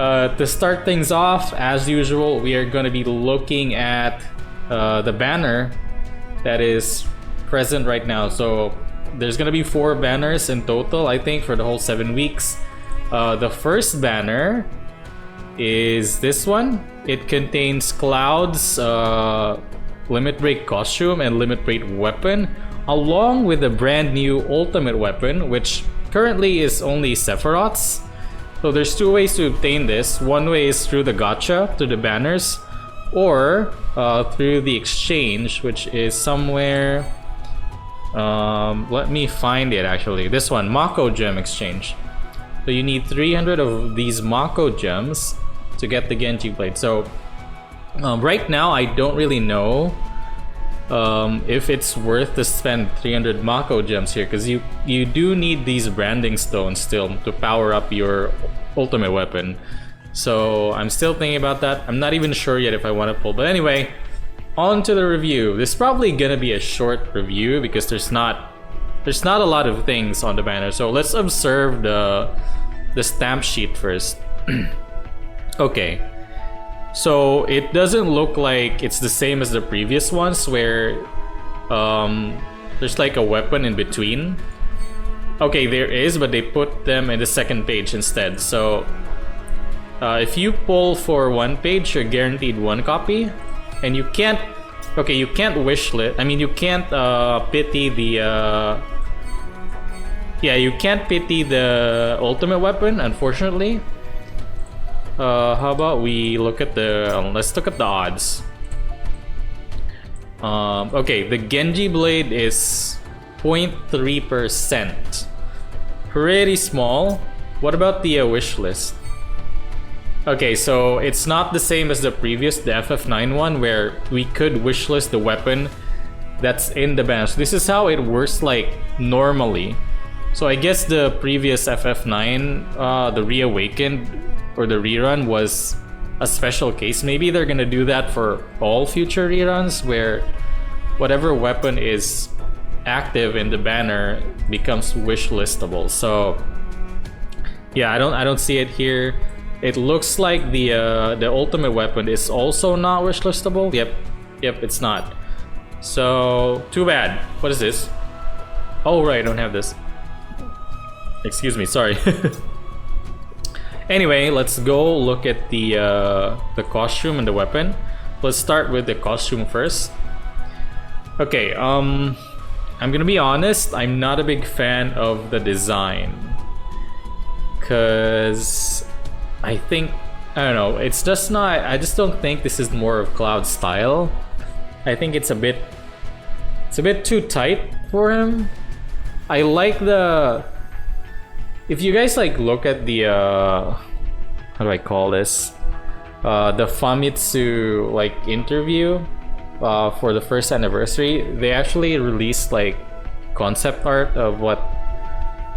To start things off, as usual, we are going to be looking at the banner that is present right now. So there's going to be 4 banners in total, I think, for the whole 7 weeks. The first banner is this one. It contains Cloud's limit break costume and limit break weapon, along with a brand new ultimate weapon, which currently is only Sephiroth's. So there's 2 ways to obtain this. One way is through the gacha, through the banners, or through the exchange, which is somewhere... let me find it actually. This one, Mako Gem Exchange. So you need 300 of these Mako Gems to get the Genji Blade. So right now I don't really know if it's worth to spend 300 Mako Gems here, because you do need these branding stones still to power up your ultimate weapon. So I'm still thinking about that. I'm not even sure yet if I want to pull. But anyway, on to the review. This is probably gonna be a short review because there's not a lot of things on the banner. So let's observe the stamp sheet first. Okay. So it doesn't look like it's the same as the previous ones where there's like a weapon in between. Okay, there is, but they put them in the second page instead. So if you pull for one page, you're guaranteed 1 copy. And you can't, okay, you can't wish list. I mean, you can't pity the, yeah, you can't pity the ultimate weapon, unfortunately. How about we look at the, let's look at the odds. Okay, the Genji Blade is 0.3%. Pretty small. What about the wish list? Okay, so it's not the same as the previous, the FF9 one, where we could wishlist the weapon that's in the banner. So this is how it works like normally. So I guess the previous FF9, the Reawakened or the rerun was a special case. Maybe they're gonna do that for all future reruns, where whatever weapon is active in the banner becomes wishlistable. So yeah, I don't see it here. It looks like the ultimate weapon is also not wishlistable. Yep, it's not. So too bad. What is this? Oh right, I don't have this. Excuse me, sorry. Anyway, let's go look at the costume and the weapon. Let's start with the costume first. Okay, I'm gonna be honest. I'm not a big fan of the design, cause I think, I don't know, it's just not, I just don't think this is more of Cloud's style. I think it's a bit too tight for him. I like the, if you guys like look at the how do I call this, the Famitsu like interview for the 1st anniversary, they actually released like concept art of what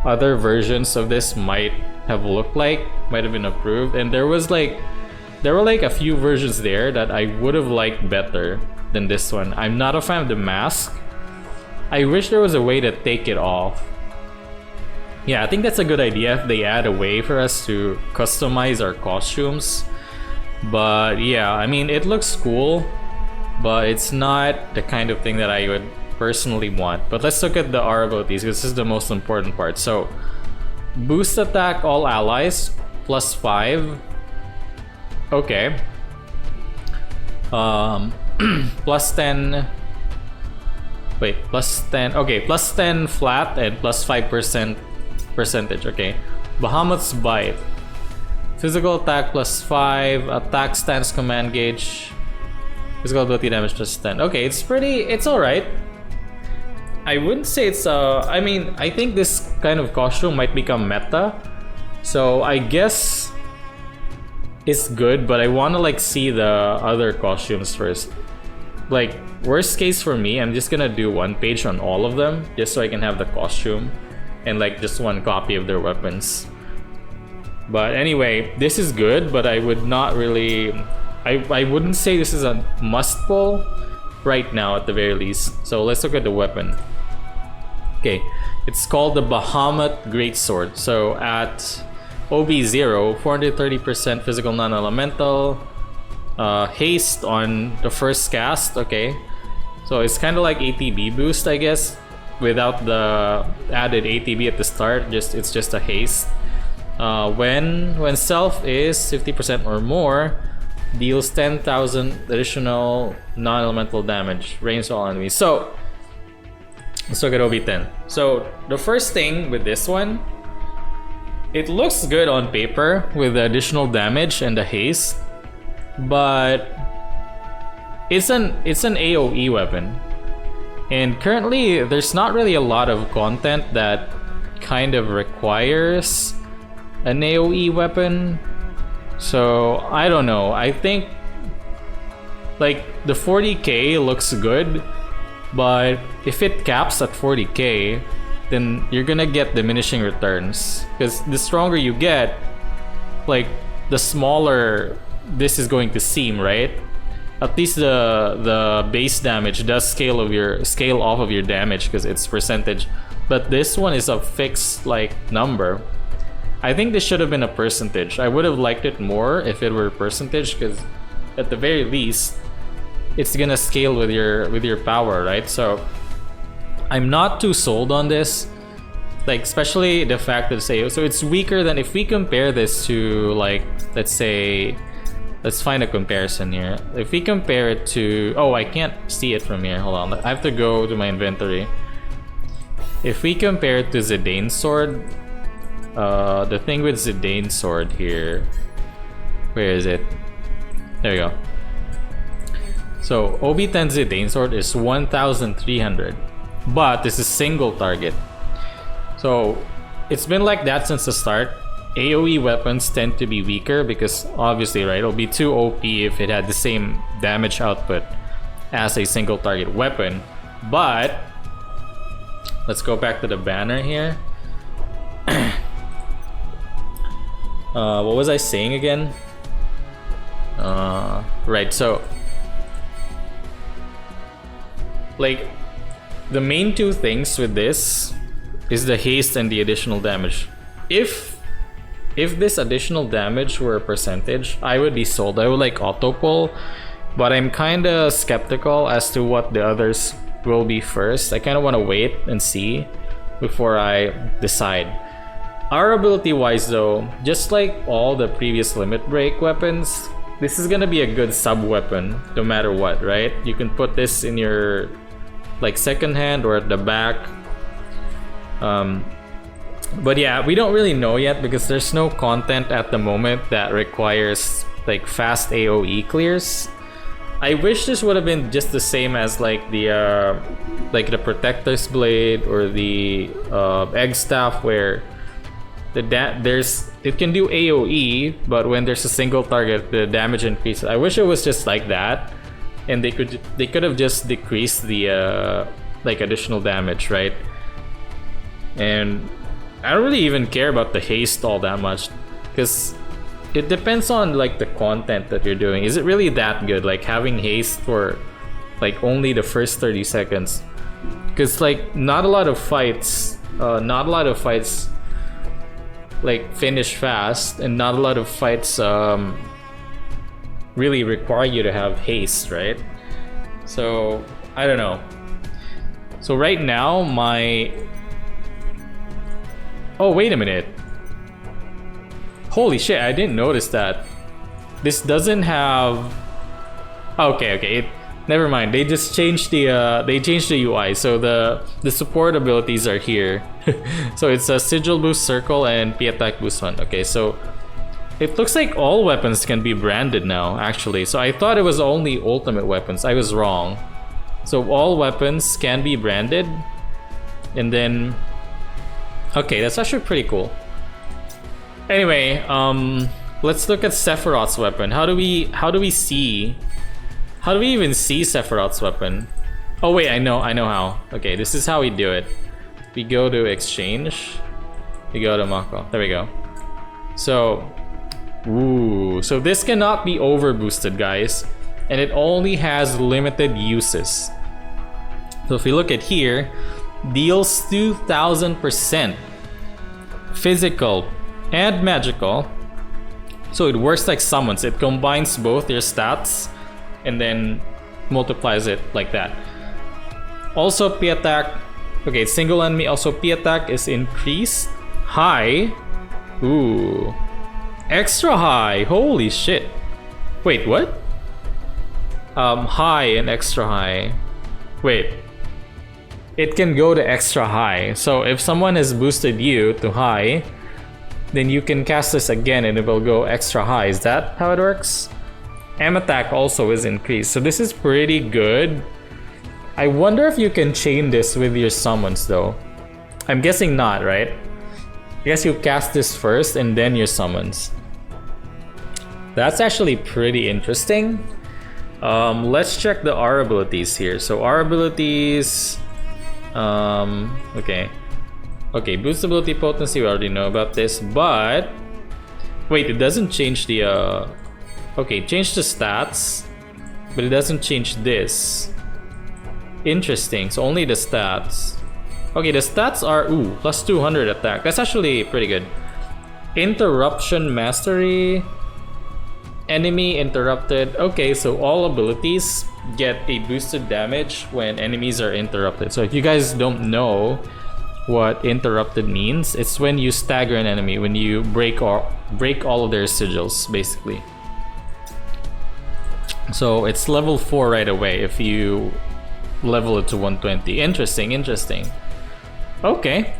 other versions of this might have looked like, might have been approved, and there were like a few versions there that I would have liked better than this one. I'm not a fan of the mask. I wish there was a way to take it off. Yeah, I think that's a good idea if they add a way for us to customize our costumes. But yeah, I mean, it looks cool, but it's not the kind of thing that I would personally want. But let's look at the R abilities, because this is the most important part. So boost attack all allies +5. Okay. +10. Wait, +10. Okay, +10 flat and +5% percentage. Okay. Bahamut's Bite. Physical attack +5. Attack stance command gauge. Physical ability damage +10. Okay, it's alright. I wouldn't say it's I mean, I think this kind of costume might become meta. So I guess it's good, but I want to like see the other costumes first. Like, worst case for me, I'm just gonna do 1 page on all of them, just so I can have the costume and like just 1 copy of their weapons. But anyway, this is good, but I would not really, I wouldn't say this is a must pull right now at the very least. So let's look at the weapon. Okay, it's called the Bahamut Greatsword. So at OB0, 430% physical non-elemental. Haste on the first cast, okay. So it's kind of like ATB boost, I guess, without the added ATB at the start. It's just a haste. When self is 50% or more, deals 10,000 additional non-elemental damage, range all enemies. So let's look at OB10. So the first thing with this one, it looks good on paper with the additional damage and the haste, but it's an AoE weapon, and currently there's not really a lot of content that kind of requires an AoE weapon. So I don't know. I think like the 40k looks good, but if it caps at 40k, then you're gonna get diminishing returns, because the stronger you get, like the smaller this is going to seem, right? At least the base damage does scale off of your damage because it's percentage, but this one is a fixed like number. I think this should have been a percentage. I would have liked it more if it were percentage, because at the very least it's gonna scale with your power, right? So I'm not too sold on this, like especially the fact that so it's weaker than, if we compare this to, like, let's say, let's find a comparison here. If we compare it to, oh, I can't see it from here, hold on, I have to go to my inventory. If we compare it to Zidane's sword, the thing with Zidane's sword here, where is it? There we go. So OB10 Zidane's sword is 1,300, but this is single target. So it's been like that since the start. AoE weapons tend to be weaker because obviously, right, it'll be too OP if it had the same damage output as a single target weapon. But let's go back to the banner here. What was I saying again? Right, so like the main two things with this is the haste and the additional damage. If this additional damage were a percentage, I would be sold. I would like auto pull, but I'm kind of skeptical as to what the others will be first. I kind of want to wait and see before I decide. Our ability wise though, just like all the previous limit break weapons, this is gonna be a good sub weapon no matter what, right? You can put this in your like second hand or at the back. But yeah, we don't really know yet because there's no content at the moment that requires like fast AoE clears. I wish this would have been just the same as like the Protector's Blade or the Egg Staff, where it can do AoE, but when there's a single target, the damage increases. I wish it was just like that, and they could have just decreased the like additional damage, right? And I don't really even care about the haste all that much, because it depends on like the content that you're doing. Is it really that good, like having haste for like only the first 30 seconds? Because like not a lot of fights like finish fast, and not a lot of fights really require you to have haste, right? So I don't know. So right now oh, wait a minute. Holy shit, I didn't notice that. This doesn't have... Okay. Never mind. They just changed the UI. So the support abilities are here. So it's a Sigil Boost Circle and P-Attack Boost 1. Okay, so it looks like all weapons can be branded now, actually. So I thought it was only ultimate weapons. I was wrong. So all weapons can be branded. And then... Okay, that's actually pretty cool. Anyway, let's look at Sephiroth's weapon. How do we even see Sephiroth's weapon? Oh wait, I know how. Okay, this is how we do it. We go to exchange. We go to Mako. There we go. So, so this cannot be over boosted, guys, and it only has limited uses. So if we look at here, deals 2,000% physical and magical. So it works like summons. It combines both your stats and then multiplies it like that. Also P attack. Okay, single enemy. Also P attack is increased. High. Ooh. Extra high. Holy shit. Wait, what? High and extra high. Wait. It can go to extra high. So if someone has boosted you to high, then you can cast this again and it will go extra high. Is that how it works? M attack also is increased. So this is pretty good. I wonder if you can chain this with your summons though. I'm guessing not, right? I guess you cast this first and then your summons. That's actually pretty interesting. Let's check the R abilities here. So R abilities, okay, boost ability potency, we already know about this, but wait, it doesn't change the okay, change the stats, but it doesn't change this. Interesting. So only the stats. Okay, the stats are plus 200 attack. That's actually pretty good. Interruption mastery. Enemy interrupted. Okay, so all abilities get a boosted damage when enemies are interrupted. So if you guys don't know what interrupted means, it's when you stagger an enemy, when you break all of their sigils, basically. So it's level 4 right away if you level it to 120. Interesting. Okay,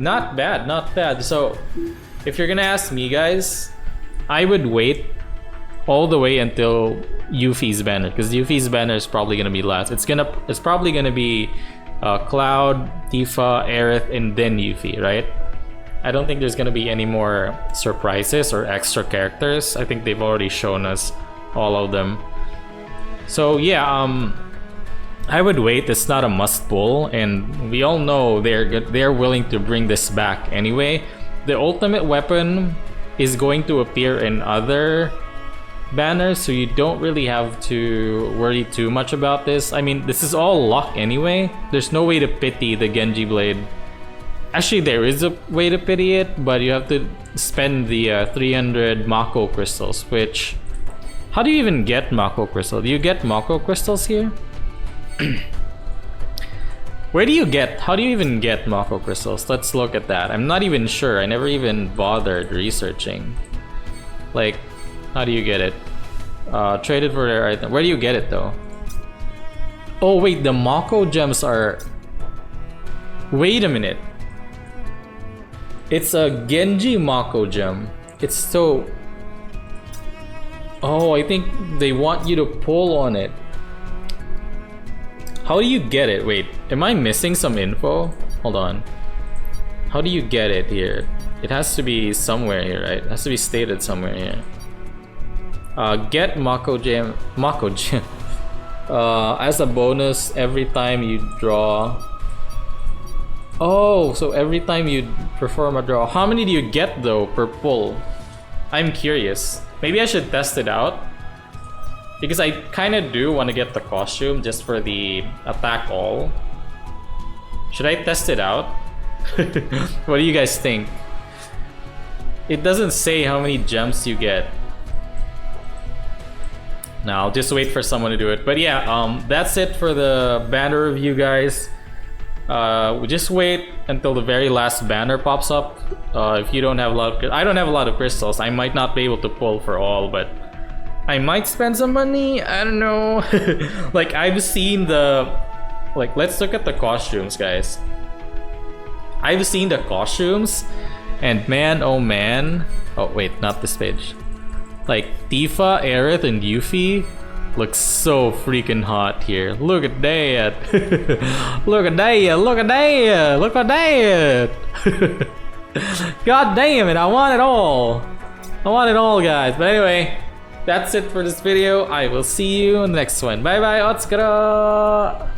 not bad. So if you're gonna ask me, guys, I would wait all the way until Yuffie's banner, because Yuffie's banner is probably gonna be last. It's probably gonna be Cloud, Tifa, Aerith, and then Yuffie, right? I don't think there's gonna be any more surprises or extra characters. I think they've already shown us all of them. So yeah, I would wait. It's not a must pull, and we all know they're willing to bring this back anyway. The ultimate weapon is going to appear in other banners, so you don't really have to worry too much about this. I mean, this is all luck anyway. There's no way to pity the Genji Blade. Actually, there is a way to pity it, but you have to spend the 300 Mako crystals, which... How do you even get Mako crystal? Do you get Mako crystals here? How do you even get Mako crystals? Let's look at that. I'm not even sure. I never even bothered researching. Like, how do you get it? Traded for their item. Where do you get it though? Oh wait, the Mako gems are... Wait a minute. It's a Genji Mako gem. It's so... Oh, I think they want you to pull on it. How do you get it? Wait, am I missing some info? Hold on. How do you get it here? It has to be somewhere here, right? It has to be stated somewhere here. Get Mako gem. As a bonus every time you draw. Oh, so every time you perform a draw. How many do you get though per pull? I'm curious. Maybe I should test it out, because I kind of do want to get the costume just for the attack all. Should I test it out? What do you guys think? It doesn't say how many gems you get. Now I'll just wait for someone to do it. But yeah, that's it for the banner review, guys. Just wait until the very last banner pops up. If you don't have a lot of... I don't have a lot of crystals. I might not be able to pull for all, but I might spend some money. I don't know. Like, I've seen the... Like, let's look at the costumes, guys. I've seen the costumes, and man, oh man. Oh wait, not this page. Like, Tifa, Aerith, and Yuffie look so freaking hot here. Look at that. Look at that. Look at that. Look at that. God damn it, I want it all. I want it all, guys. But anyway, that's it for this video. I will see you in the next one. Bye bye. Otsukara.